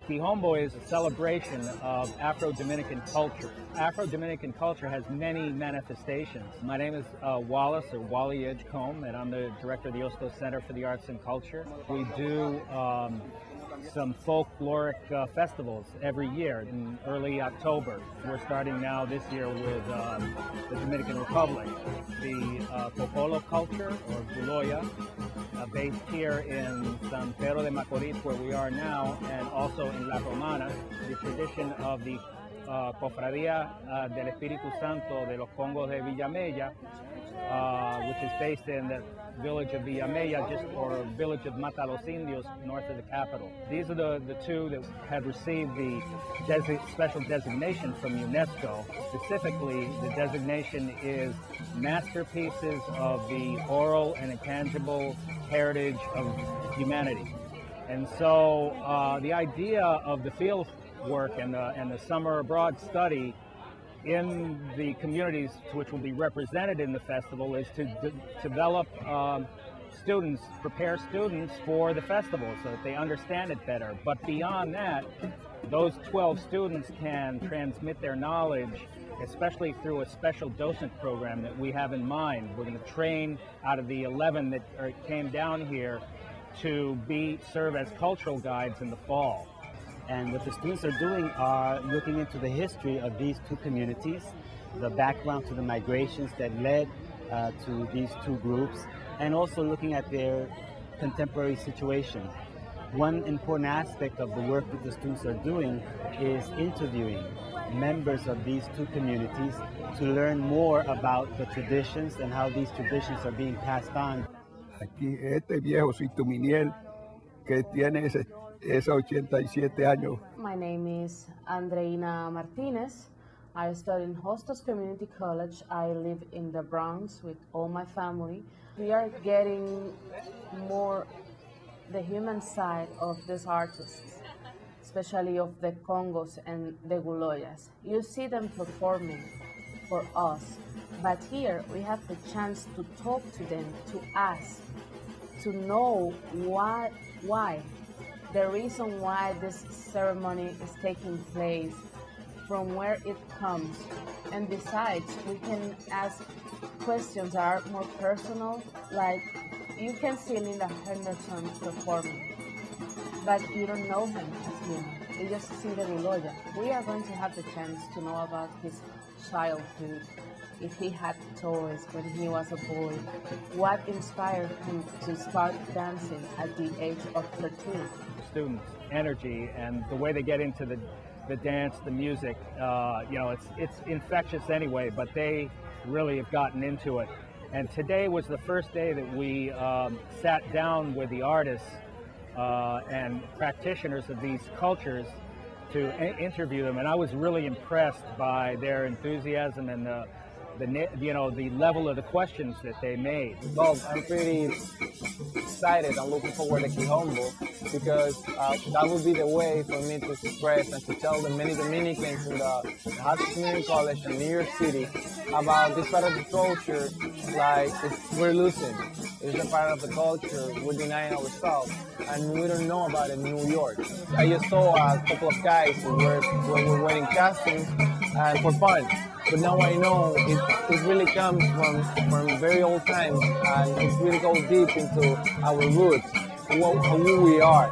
Quijombo is a celebration of Afro-Dominican culture. Afro-Dominican culture has many manifestations. My name is Wallace, or Wally Edgecombe, and I'm the director of the Hostos Center for the Arts and Culture. We do some folkloric festivals every year in early October. We're starting now this year with the Dominican Republic. The Popolo culture, or Guloya, based here in San Pedro de Macorís, where we are now, and also in La Romana, the tradition of the Cofradía del Espíritu Santo de los Congos de Villamella, which is based in the village of Villamella, or village of Mata los Indios, north of the capital. These are the two that have received the special designation from UNESCO. Specifically, the designation is masterpieces of the oral and intangible heritage of humanity. And so the idea of the field work and the summer abroad study in the communities which will be represented in the festival is to develop prepare students for the festival so that they understand it better. But beyond that, those 12 students can transmit their knowledge, especially through a special docent program that we have in mind. We're going to train out of the 11 that came down here to serve as cultural guides in the fall. And what the students are doing are looking into the history of these two communities, the background to the migrations that led to these two groups, and also looking at their contemporary situation. One important aspect of the work that the students are doing is interviewing members of these two communities to learn more about the traditions and how these traditions are being passed on. Aquí este viejo Situminiel que tiene ese 87 años. My name is Andreina Martinez. I study in Hostos Community College. I live in the Bronx with all my family. We are getting more the human side of these artists, especially of the Congos and the Guloyas. You see them performing for us, but here we have the chance to talk to them, to ask, to know why, the reason why this ceremony is taking place, from where it comes. And besides, we can ask questions that are more personal, like you can see Linda Henderson performing, but you don't know him as him. You just see the Guloya. We are going to have the chance to know about his childhood, if he had toys when he was a boy, what inspired him to start dancing at the age of 13. Students' energy and the way they get into the dance, the music, it's infectious anyway, but they really have gotten into it. And today was the first day that we sat down with the artists and practitioners of these cultures to interview them, and I was really impressed by their enthusiasm and the level of the questions that they made. Well, I'm pretty excited. I'm looking forward to Quijombo because that would be the way for me to express and to tell the many Dominicans in the Hostos Community College in New York City about this part of the culture. Like, we're losing. It's a part of the culture. We're denying ourselves, and we don't know about it in New York. I just saw a couple of guys who were wearing costumes and for fun. But now I know it really comes from very old times, and it really goes deep into our roots, who we are.